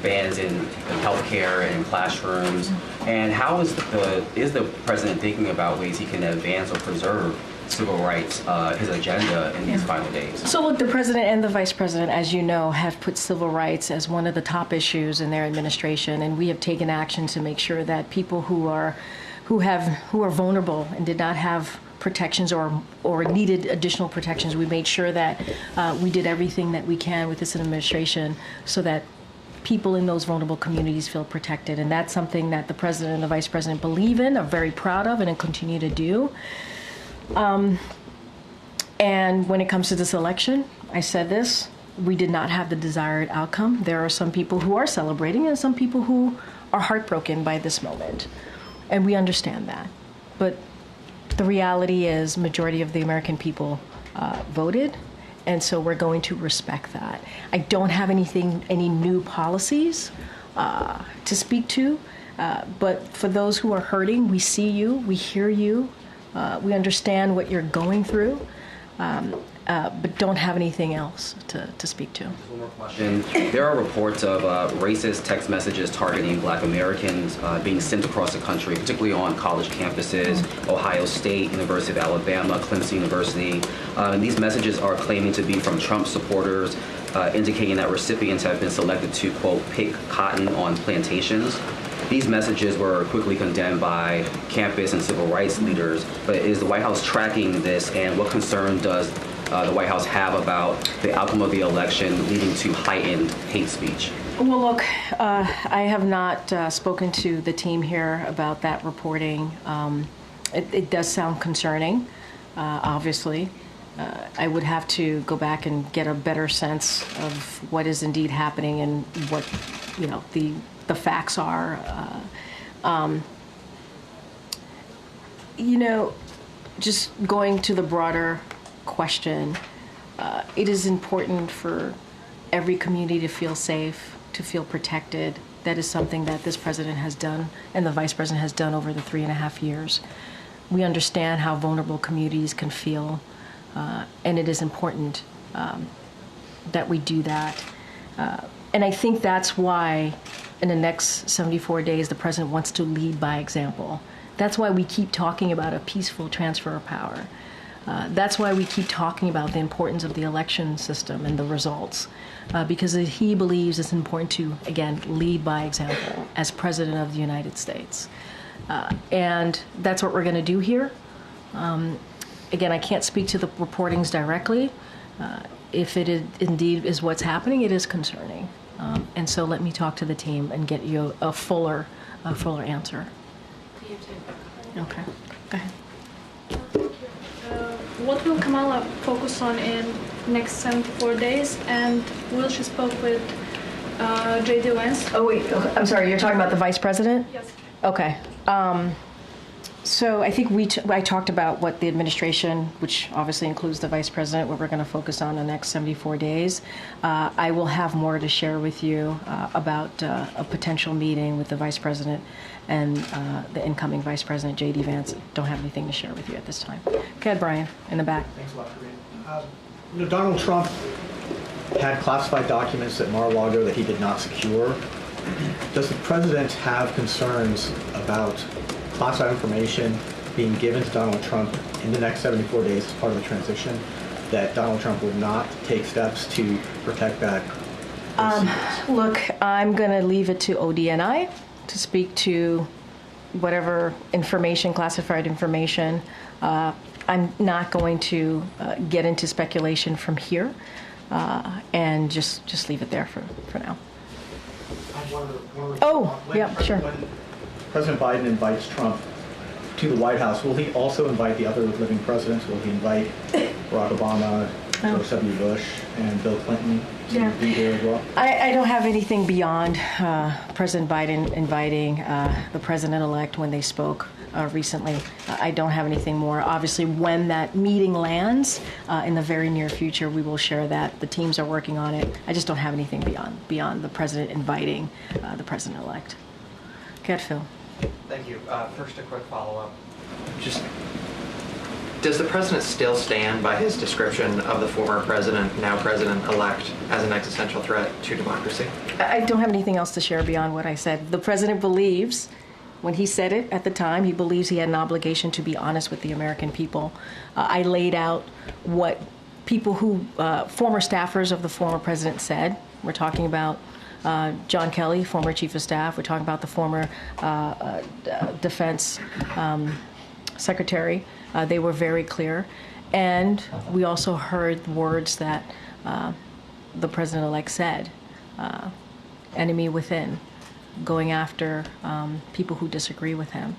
P: bans in healthcare and classrooms, and how is the president thinking about ways he can advance or preserve civil rights, his agenda in these final days?
B: So look, the president and the vice president, as you know, have put civil rights as one of the top issues in their administration, and we have taken action to make sure that people who are vulnerable and did not have protections or needed additional protections, we made sure that we did everything that we can with this administration so that people in those vulnerable communities feel protected. And that's something that the president and the vice president believe in, are very proud of, and continue to do. And when it comes to this election, I said this, we did not have the desired outcome. There are some people who are celebrating and some people who are heartbroken by this moment. And we understand that. But the reality is majority of the American people voted, and so we're going to respect that. I don't have any new policies to speak to, but for those who are hurting, we see you, we hear you, we understand what you're going through, but don't have anything else to speak to.
P: One more question. There are reports of racist text messages targeting Black Americans being sent across the country, particularly on college campuses, Ohio State, University of Alabama, Clemson University. These messages are claiming to be from Trump supporters, indicating that recipients have been selected to, quote, pick cotton on plantations. These messages were quickly condemned by campus and civil rights leaders, but is the White House tracking this, and what concern does the White House have about the outcome of the election leading to heightened hate speech?
B: Well, look, I have not spoken to the team here about that reporting. It does sound concerning, obviously. I would have to go back and get a better sense of what is indeed happening and what, the facts are. Just going to the broader question, it is important for every community to feel safe, to feel protected. That is something that this president has done and the vice president has done over the 3.5 years. We understand how vulnerable communities can feel, and it is important that we do that. And I think that's why in the next 74 days, the president wants to lead by example. That's why we keep talking about a peaceful transfer of power. That's why we keep talking about the importance of the election system and the results, because he believes it's important to, again, lead by example as President of the United States. And that's what we're going to do here. Again, I can't speak to the reportings directly. If it indeed is what's happening, it is concerning. And so let me talk to the team and get you a fuller answer. Okay, go ahead.
Q: What will Kamala focus on in next 74 days? And will she spoke with J.D. Vance?
B: Oh, wait, okay. I'm sorry, you're talking about the vice president?
Q: Yes.
B: Okay. So I think I talked about what the administration, which obviously includes the vice president, what we're going to focus on the next 74 days. I will have more to share with you about a potential meeting with the vice president and the incoming vice president, J.D. Vance. Don't have anything to share with you at this time. Go ahead, Brian, in the back.
H: Thanks a lot, Karine. Donald Trump had classified documents at Mar-a-Lago that he did not secure. Does the president have concerns about classified information being given to Donald Trump in the next 74 days as part of the transition, that Donald Trump will not take steps to protect that?
B: Look, I'm going to leave it to ODNI to speak to whatever information, classified information. I'm not going to get into speculation from here, and just leave it there for now. Oh, yeah, sure.
H: When President Biden invites Trump to the White House, will he also invite the other living presidents? Will he invite Barack Obama, George W. Bush, and Bill Clinton to be there as well?
B: I don't have anything beyond President Biden inviting the president-elect when they spoke recently. I don't have anything more. Obviously, when that meeting lands in the very near future, we will share that. The teams are working on it. I just don't have anything beyond the president inviting the president-elect. Go ahead, Phil.
R: Thank you. First, a quick follow-up. Does the president still stand by his description of the former president, now president-elect, as an existential threat to democracy?
B: I don't have anything else to share beyond what I said. The president believes When he said it at the time, he believes he had an obligation to be honest with the American people. I laid out what people who, former staffers of the former president said. We're talking about John Kelly, former chief of staff. We're talking about the former defense secretary. They were very clear. And we also heard words that the president-elect said, enemy within, going after people who disagree with him.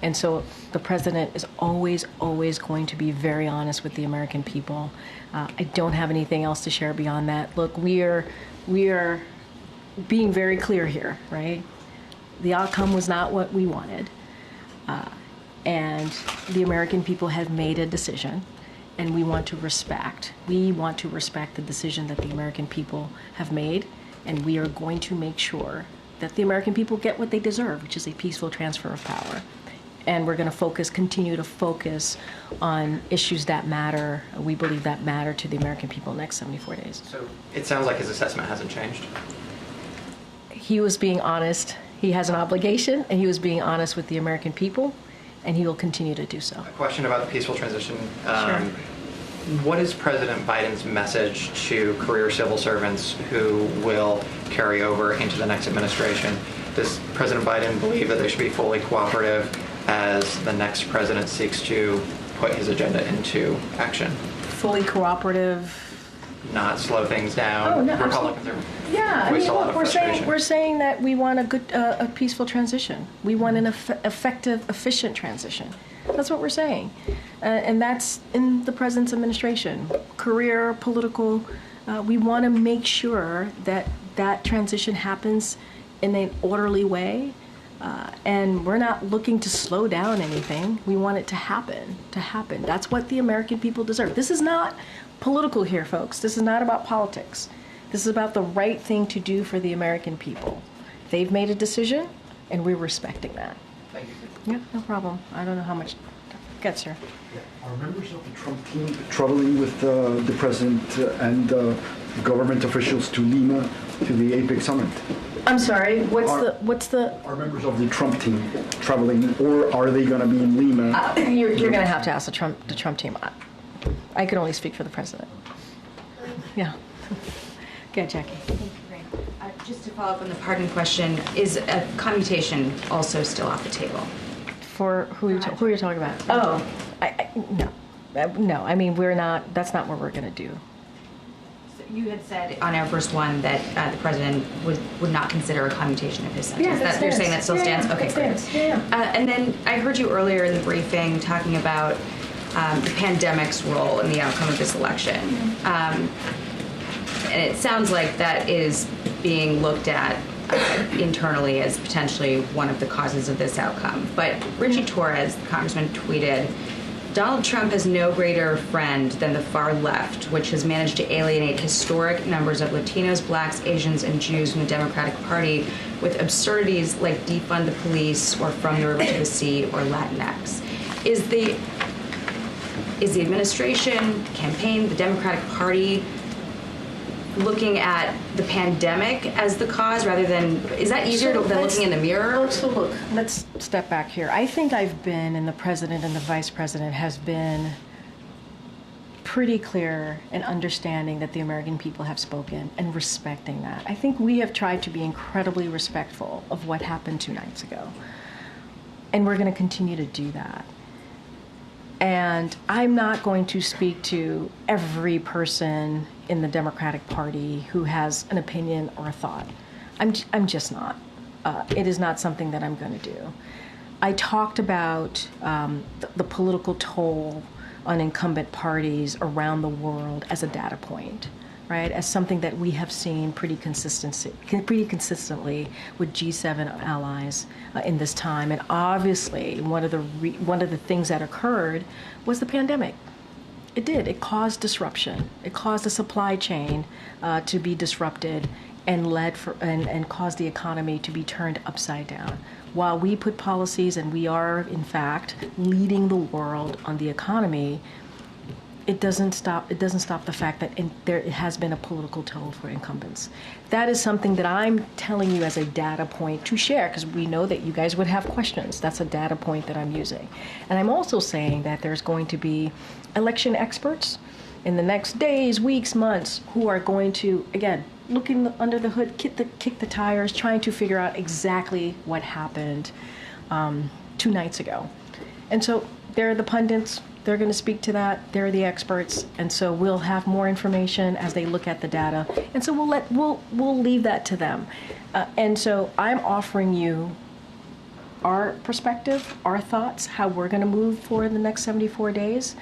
B: And so the president is always, always going to be very honest with the American people. I don't have anything else to share beyond that. Look, we are being very clear here, right? The outcome was not what we wanted. And the American people have made a decision, and we want to respect. We want to respect the decision that the American people have made, and we are going to make sure that the American people get what they deserve, which is a peaceful transfer of power. And we're going to continue to focus on issues that matter. We believe that matter to the American people in the next 74 days.
R: So it sounds like his assessment hasn't changed.
B: He was being honest. He has an obligation, and he was being honest with the American people, and he will continue to do so.
R: A question about the peaceful transition.
B: Sure.
R: What is President Biden's message to career civil servants who will carry over into the next administration? Does President Biden believe that they should be fully cooperative as the next president seeks to put his agenda into action?
B: Fully cooperative.
R: Not slow things down.
B: Oh, no,
R: Republicans are
B: yeah, I mean,
R: waste a lot
B: look,
R: of
B: we're
R: frustration.
B: saying that we want a good, a peaceful transition. We want an effective, efficient transition. That's what we're saying, and that's in the president's administration. Career, political. We want to make sure that that transition happens in an orderly way, and we're not looking to slow down anything. We want it to happen. That's what the American people deserve. This is not political here, folks. This is not about politics. This is about the right thing to do for the American people. They've made a decision, and we're respecting that.
R: Thank you.
B: Yeah, no problem. I don't know how much gets her.
S: Are members of the Trump team traveling with the president and government officials to Lima to the APEC summit?
B: I'm sorry. What's the?
S: Are members of the Trump team traveling, or are they going to be in Lima?
B: You're going to have to ask the Trump team. I can only speak for the president. Yeah. Go ahead, Jackie.
T: Thank you, Karine. Just to follow up on the pardon question, is a commutation also still off the table?
B: For who are you talking about? Oh, no. I mean, we're not. That's not what we're going to do.
T: So you had said on Air Force One that the president would not consider a commutation of his sentence.
B: Yeah,
T: You're saying that still stands? Okay, great.
B: Yeah.
T: And then I heard you earlier in the briefing talking about the pandemic's role in the outcome of this election. And it sounds like that is being looked at internally as potentially one of the causes of this outcome. But Richie Torres, the congressman, tweeted, Donald Trump has no greater friend than the far left, which has managed to alienate historic numbers of Latinos, blacks, Asians, and Jews from the Democratic Party with absurdities like defund the police or from the river to the sea or Latinx. Is the administration, campaign, the Democratic Party looking at the pandemic as the cause rather than, is that easier than looking in the mirror?
B: So look, let's step back here. I think I've been, and the president and the vice president has been pretty clear in understanding that the American people have spoken and respecting that. I think we have tried to be incredibly respectful of what happened 2 nights ago. And we're going to continue to do that. And I'm not going to speak to every person in the Democratic Party who has an opinion or a thought. I'm just not. It is not something that I'm going to do. I talked about the political toll on incumbent parties around the world as a data point, right? As something that we have seen pretty consistently with G7 allies in this time. And obviously, one of the things that occurred was the pandemic. It did. It caused disruption. It caused the supply chain to be disrupted and caused the economy to be turned upside down. While we put policies, and we are, in fact, leading the world on the economy, it doesn't stop the fact that there has been a political tone for incumbents. That is something that I'm telling you as a data point to share, because we know that you guys would have questions. That's a data point that I'm using. And I'm also saying that there's going to be election experts in the next days, weeks, months, who are going to, again, looking under the hood, kick the tires, trying to figure out exactly what happened 2 nights ago. And so there are the pundits. They're going to speak to that. They're the experts, and so we'll have more information as they look at the data. And so we'll leave that to them. And so I'm offering you our perspective, our thoughts, how we're going to move forward the next 74 days.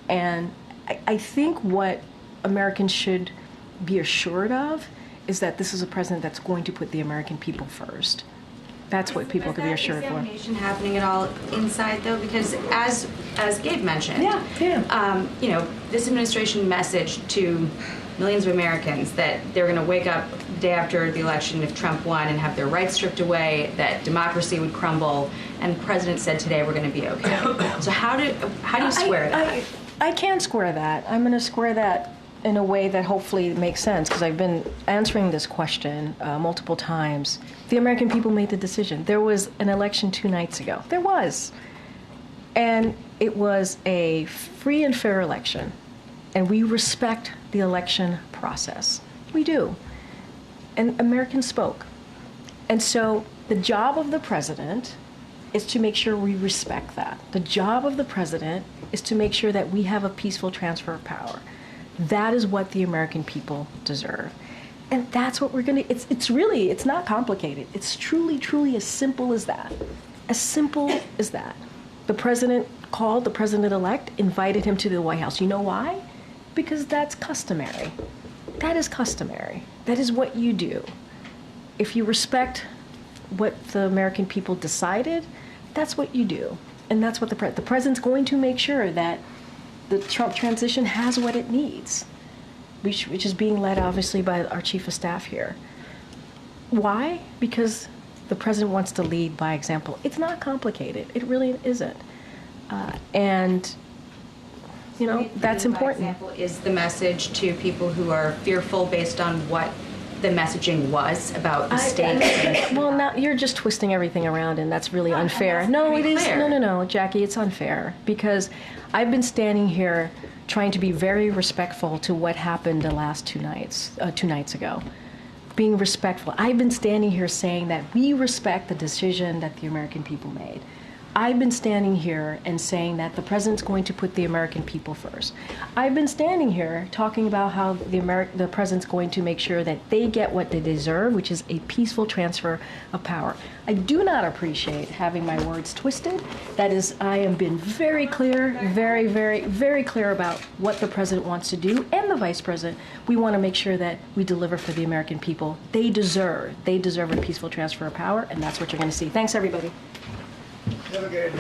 B: And I think what Americans should be assured of is that this is a president that's going to put the American people first. That's what people can be assured for.
T: Is examination happening at all inside, though? Because as Gabe mentioned, this administration messaged to millions of Americans that they're going to wake up the day after the election if Trump won and have their rights stripped away, that democracy would crumble, and the president said today we're going to be okay. So how do you square that?
B: I can square that. I'm going to square that in a way that hopefully makes sense, because I've been answering this question multiple times. The American people made the decision. There was an election 2 nights ago. There was. And it was a free and fair election. And we respect the election process. We do. And Americans spoke. And so the job of the president is to make sure we respect that. The job of the president is to make sure that we have a peaceful transfer of power. That is what the American people deserve. And that's what we're going to, it's not complicated. It's truly as simple as that. As simple as that. The president called the president-elect, invited him to the White House. You know why? Because that's customary. That is customary. That is what you do. If you respect what the American people decided, that's what you do. And that's what the president's going to make sure that the Trump transition has what it needs, which is being led obviously by our chief of staff here. Why? Because the president wants to lead by example. It's not complicated. It really isn't. And that's important.
T: By example, is the message to people who are fearful based on what the messaging was about the stakes?
B: Well, now you're just twisting everything around, and that's really unfair. No, it is. No, Jackie, it's unfair, because I've been standing here trying to be very respectful to what happened the last 2 nights ago. Being respectful. I've been standing here saying that we respect the decision that the American people made. I've been standing here and saying that the president's going to put the American people first. I've been standing here talking about how the president's going to make sure that they get what they deserve, which is a peaceful transfer of power. I do not appreciate having my words twisted. That is, I am being very clear, very clear about what the president wants to do, and the vice president. We want to make sure that we deliver for the American people. They deserve a peaceful transfer of power, and that's what you're going to see. Thanks, everybody.
U: Have a good